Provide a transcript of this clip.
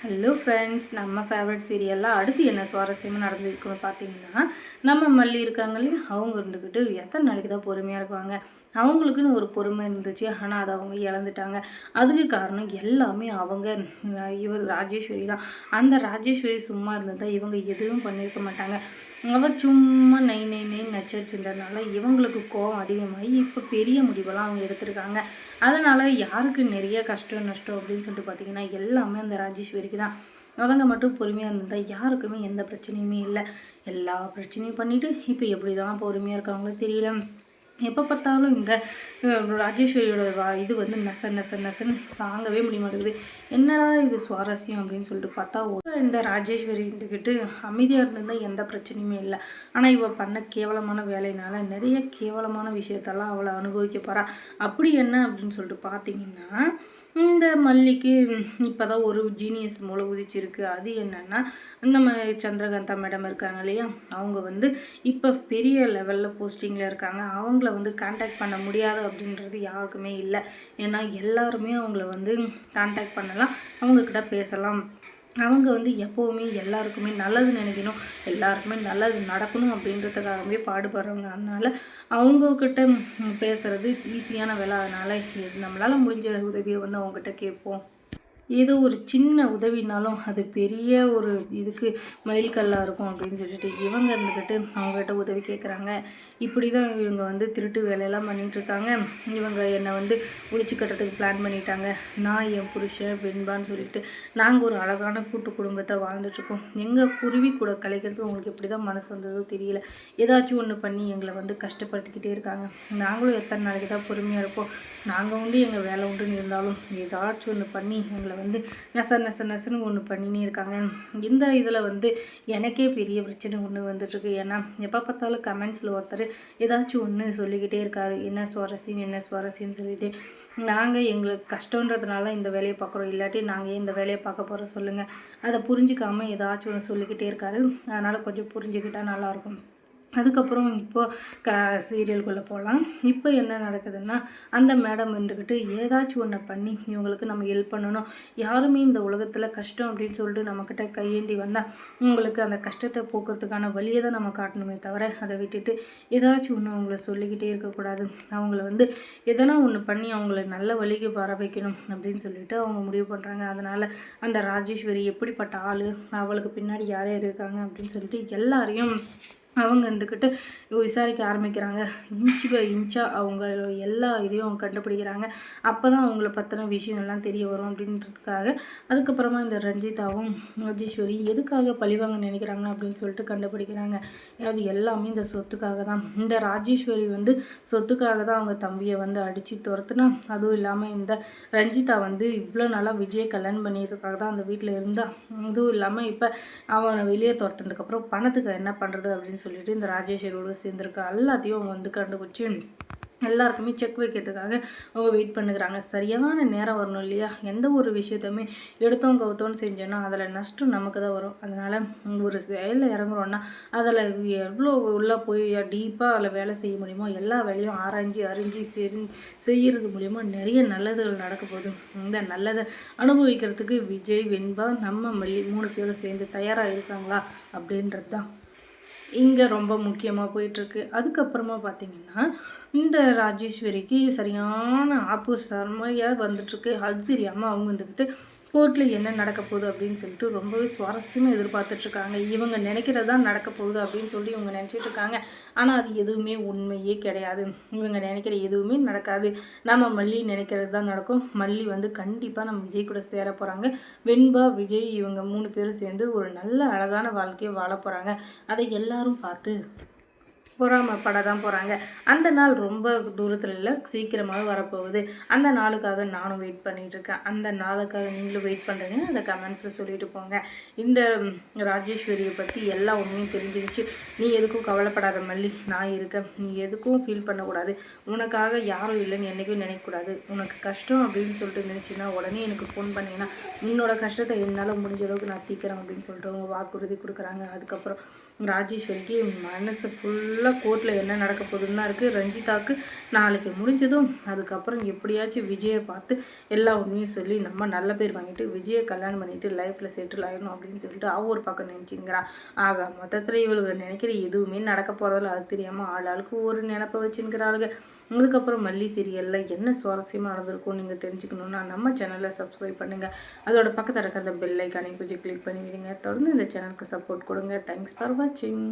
Hello friends, நம்ம favourite சீரியலில் அடுத்து என்ன சுவாரஸ்யமாக நடந்திருக்குன்னு பார்த்தீங்கன்னா, நம்ம மல்லி இருக்காங்க இல்லையா, அவங்க இருந்துக்கிட்டு எத்தனை நாளைக்கு தான் பொறுமையாக இருக்குவாங்க. அவங்களுக்குன்னு ஒரு பொறுமை இருந்துச்சு, ஆனால் அதை அவங்க இழந்துட்டாங்க. அதுக்கு காரணம் எல்லாமே அவங்க இவர் ராஜேஸ்வரி தான். அந்த ராஜேஸ்வரி சும்மா இருந்ததா இவங்க எதுவும் பண்ணியிருக்க மாட்டாங்க. அவள் சும்மா நை நை நைன்னு நச்சரிச்சிருந்ததுனால இவங்களுக்கு கோபம் அதிகமாகி இப்போ பெரிய முடிவெல்லாம் அவங்க எடுத்திருக்காங்க. அதனால் யாருக்கு நிறைய கஷ்டம் நஷ்டம் அப்படின்னு சொல்லிட்டு பார்த்தீங்கன்னா எல்லாமே அந்த ராஜேஸ்வரிக்கு தான். அவங்க மட்டும் பொறுமையாக இருந்திருந்தால் யாருக்குமே எந்த பிரச்சனையுமே இல்லை. எல்லா பிரச்சனையும் பண்ணிவிட்டு இப்போ எப்படி தான் பொறுமையாக இருக்காங்களோ தெரியல. எப்போ பார்த்தாலும் இந்த ராஜேஸ்வரியோட இது வந்து நெசன்னு தாங்கவே முடிய மாட்டேங்குது. என்னடா இது சுவாரஸ்யம் அப்படின்னு சொல்லிட்டு பார்த்தா இந்த ராஜேஸ்வரி இருந்துக்கிட்டு அமைதியாக இருந்திருந்தால் எந்த பிரச்சனையுமே இல்லை. ஆனால் இவள் பண்ண கேவலமான வேலையினால நிறைய கேவலமான விஷயத்தெல்லாம் அவளை அனுபவிக்க போகிறா. அப்படி என்ன அப்படின்னு சொல்லிட்டு பார்த்தீங்கன்னா, இந்த மல்லிக்கு இப்போ தான் ஒரு ஜீனியஸ் மூளை உதிச்சிருக்கு. அது என்னென்னா, நம்ம சந்திரகாந்தா மேடம் இருக்காங்க இல்லையா, அவங்க வந்து இப்போ பெரிய லெவலில் போஸ்டிங்கில் இருக்காங்க. அவங்கள வந்து கான்டாக்ட் பண்ண முடியாது அப்படின்றது யாருக்குமே இல்லை. ஏன்னா எல்லாருமே அவங்கள வந்து கான்டாக்ட் பண்ணலாம், அவங்கக்கிட்ட பேசலாம். அவங்க வந்து எப்போவுமே எல்லாருக்குமே நல்லது நினைக்கணும், எல்லாருக்குமே நல்லது நடக்கணும் அப்படின்றதுக்காகவே பாடுபடுறவங்க. அதனால் அவங்கக்கிட்ட பேசுகிறது ஈஸியான வேலை. அதனால் நம்மளால் முடிஞ்ச உதவியை வந்து அவங்ககிட்ட கேட்போம். ஏதோ ஒரு சின்ன உதவினாலும் அது பெரிய ஒரு இதுக்கு மைல்கல்லாக இருக்கும் அப்படின்னு சொல்லிட்டு இவங்க இருந்துக்கிட்டு அவங்ககிட்ட உதவி கேட்குறாங்க. இப்படி தான் இவங்க வந்து திருட்டு வேலையெல்லாம் பண்ணிகிட்ருக்காங்க. இவங்க என்னை வந்து ஒழிச்சு கட்டுறதுக்கு பிளான் பண்ணிட்டாங்க. நான் என் புருஷன் வெண்பான்னு சொல்லிட்டு நாங்கள் ஒரு அழகான கூட்டு குடும்பத்தை வாழ்ந்துட்டுருக்கோம். எங்கள் குருவி கூட கலைக்கிறதுக்கு உங்களுக்கு எப்படி தான் மனசு வந்ததோ தெரியல. ஏதாச்சும் ஒன்று பண்ணி எங்களை வந்து கஷ்டப்படுத்திக்கிட்டே இருக்காங்க. நாங்களும் எத்தனை நாளைக்கு தான் பொறுமையாக இருப்போம். நாங்கள் உண்டு எங்கள் வேலை உண்டுன்னு இருந்தாலும் ஏதாச்சும் ஒன்று பண்ணி எங்களை வந்து நெசன்னு ஒன்று பண்ணினே இருக்காங்க. இந்த இதில் வந்து எனக்கே பெரிய பிரச்சனை ஒன்று வந்துட்டுருக்கு. ஏன்னா எப்போ பார்த்தாலும் கமெண்ட்ஸில் ஒருத்தர் ஏதாச்சும் ஒன்று சொல்லிக்கிட்டே இருக்காரு, என்ன சுவாரஸ்யம்னு சொல்லிட்டு. நாங்கள் எங்களுக்கு கஷ்டன்றதுனால இந்த வேலையை பார்க்குறோம், இல்லாட்டி நாங்கள் ஏன் இந்த வேலையை பார்க்க போகிறோம் சொல்லுங்கள். அதை புரிஞ்சிக்காமல் ஏதாச்சும் ஒன்று சொல்லிக்கிட்டே இருக்காரு. அதனால் கொஞ்சம் புரிஞ்சுக்கிட்டால் நல்லாயிருக்கும். அதுக்கப்புறம் இப்போது சீரியலுக்குள்ளே போகலாம். இப்போ என்ன நடக்குதுன்னா, அந்த மேடம் இருந்துக்கிட்டு ஏதாச்சும் ஒன்று பண்ணி இவங்களுக்கு நம்ம ஹெல்ப் பண்ணணும். யாருமே இந்த உலகத்தில் கஷ்டம் அப்படின்னு சொல்லிட்டு நம்மக்கிட்ட கையேந்தி வந்தால் உங்களுக்கு அந்த கஷ்டத்தை போக்குறதுக்கான வழியை தான் நம்ம காட்டணுமே தவிர அதை விட்டுட்டு ஏதாச்சும் ஒன்று அவங்கள சொல்லிக்கிட்டே இருக்கக்கூடாது. அவங்கள வந்து எதனா ஒன்று பண்ணி அவங்கள நல்ல வழிக்கு வர வைக்கணும் அப்படின்னு சொல்லிட்டு அவங்க முடிவு பண்ணுறாங்க. அதனால் அந்த ராஜேஸ்வரி எப்படிப்பட்ட ஆள், அவளுக்கு பின்னாடி யார் யார் இருக்காங்க அப்படின்னு சொல்லிட்டு எல்லாரையும் அவங்க இருந்துக்கிட்டு விசாரிக்க ஆரம்பிக்கிறாங்க. இன்ச்சு பை இன்ச்சாக அவங்க எல்லா இதையும் அவங்க கண்டுபிடிக்கிறாங்க. அப்போ தான் அவங்கள பற்றின விஷயம் எல்லாம் தெரிய வரும் அப்படின்றதுக்காக. அதுக்கப்புறமா இந்த ரஞ்சிதாவும் ராஜேஸ்வரி எதுக்காக பழிவாங்க நினைக்கிறாங்க அப்படின்னு சொல்லிட்டு கண்டுபிடிக்கிறாங்க. அது எல்லாமே இந்த சொத்துக்காக தான். இந்த ராஜேஸ்வரி வந்து சொத்துக்காக தான் அவங்க தம்பியை வந்து அடித்து துரத்துனா. அதுவும் இல்லாமல் இந்த ரஞ்சிதா வந்து இவ்வளோ நாளாக விஜயை கல்யாணம் பண்ணியதுக்காக தான் அந்த வீட்டில் இருந்தால். இதுவும் இல்லாமல் இப்போ அவனை வெளியே துரத்துனதுக்கப்புறம் பணத்துக்கு என்ன பண்ணுறது அப்படின்னு சொல்லிட்டு இந்த ராஜேஸ்வரியோடு சேர்ந்துருக்க எல்லாத்தையும் அவங்க வந்து கண்டுபிடிச்சி எல்லாருக்குமே செக் வைக்கிறதுக்காக அவங்க வெயிட் பண்ணுறாங்க. சரியான நேரம் வரணும் இல்லையா? எந்த ஒரு விஷயத்தையுமே எடுத்தோம் கவுத்தோன்னு செஞ்சோன்னா அதில் நஷ்டம் நமக்கு தான் வரும். அதனால் ஒரு செயலில் இறங்குறோன்னா அதில் எவ்வளோ உள்ளே போய் டீப்பாக அதில் வேலை செய்ய முடியுமோ எல்லா வேலையும் ஆராய்ஞ்சி அறிஞ்சு செய்கிறது மூலிமா நிறைய நல்லதுகள் நடக்க போகுது. இந்த நல்லதை அனுபவிக்கிறதுக்கு விஜய், வெண்பா, நம்ம மல்லி 3 பேரும் சேர்ந்து தயாராக இருக்காங்களா அப்படின்றது தான் இங்கே ரொம்ப முக்கியமாக போயிட்டுருக்கு. அதுக்கப்புறமா பார்த்திங்கன்னா, இந்த ராஜேஸ்வரிக்கு சரியான ஆப்பு செம்மையாக வந்துட்டுருக்கு. அது தெரியாமல் அவங்க வந்துக்கிட்டு கோர்ட்டில் என்ன நடக்க போகுது அப்படின்னு சொல்லிட்டு ரொம்பவே சுவாரஸ்யமாக எதிர்பார்த்துட்ருக்காங்க. இவங்க நினைக்கிறது தான் நடக்க போகுது அப்படின்னு சொல்லி இவங்க நினச்சிட்டு இருக்காங்க. ஆனால் அது எதுவுமே உண்மையே கிடையாது. இவங்க நினைக்கிற எதுவுமே நடக்காது. நம்ம மல்லி நினைக்கிறது தான் நடக்கும். மல்லி வந்து கண்டிப்பாக நம்ம விஜய் கூட சேர போகிறாங்க. வெண்பா, விஜய் இவங்க 3 பேரும் சேர்ந்து ஒரு நல்ல அழகான வாழ்க்கையை வாழ போகிறாங்க. அதை எல்லாரும் பார்த்து பொறாமப்பட தான் போகிறாங்க. அந்த நாள் ரொம்ப தூரத்தில் இல்லை, சீக்கிரமாக வரப்போகுது. அந்த நாளுக்காக நானும் வெயிட் பண்ணிகிட்ருக்கேன். அந்த நாளுக்காக நீங்களும் வெயிட் பண்ணுறீங்கன்னா அதை கமெண்ட்ஸில் சொல்லிட்டு போங்க. இந்த ராஜேஸ்வரியை பற்றி எல்லா உண்மையும் தெரிஞ்சிருச்சு. நீ எதுக்கும் கவலைப்படாத மல்லி, நான் இருக்கேன். நீ எதுக்கும் ஃபீல் பண்ணக்கூடாது. உனக்காக யாரும் இல்லைன்னு என்றைக்கும் நினைக்கக்கூடாது. உனக்கு கஷ்டம் அப்படின்னு சொல்லிட்டு நினச்சின்னா உடனே எனக்கு ஃபோன் பண்ணிங்கன்னா உன்னோட கஷ்டத்தை என்னால் முடிஞ்ச அளவுக்கு நான் தீர்க்குறேன் அப்படின்னு சொல்லிட்டு அவங்க வாக்குறுதி கொடுக்குறாங்க. அதுக்கப்புறம் ராஜேஸ்வரிக்கு மனசு ஃபுல்லாக ஃபுல்லாக கோர்ட்டில் என்ன நடக்க போகுதுன்னு தான் இருக்குது. ரஞ்சிதாவுக்கு நாளைக்கு முடிஞ்சதும் அதுக்கப்புறம் எப்படியாச்சும் விஜயை பார்த்து எல்லா உண்மையும் சொல்லி நம்ம நல்ல பேர் வாங்கிட்டு விஜயை கல்யாணம் பண்ணிட்டு லைஃப்பில் செட்டில் ஆகிடணும் அப்படின்னு சொல்லிட்டு ஒரு பக்கம் நினச்சிங்கிறான். ஆக மொத்தத்தில் இவளுக்கு நினைக்கிற எதுவுமே நடக்க போகிறதில்ல. அது தெரியாமல் ஆளாளுக்கு ஒரு நினப்பை வச்சுங்கிறாளுங்க. அதுக்கப்புறம் மல்லி சீரியலில் என்ன சுவாரஸ்யமாக நடந்திருக்கும் நீங்கள் தெரிஞ்சுக்கணுன்னா நம்ம சேனலை சப்ஸ்கிரைப் பண்ணுங்கள். அதோட பக்கத்தில் இருக்க அந்த பெல் ஐக்கானை கொஞ்சம் கிளிக் பண்ணி விடுங்க. தொடர்ந்து இந்த சேனலுக்கு சப்போர்ட் கொடுங்க. தேங்க்ஸ் ஃபார் வாட்சிங்.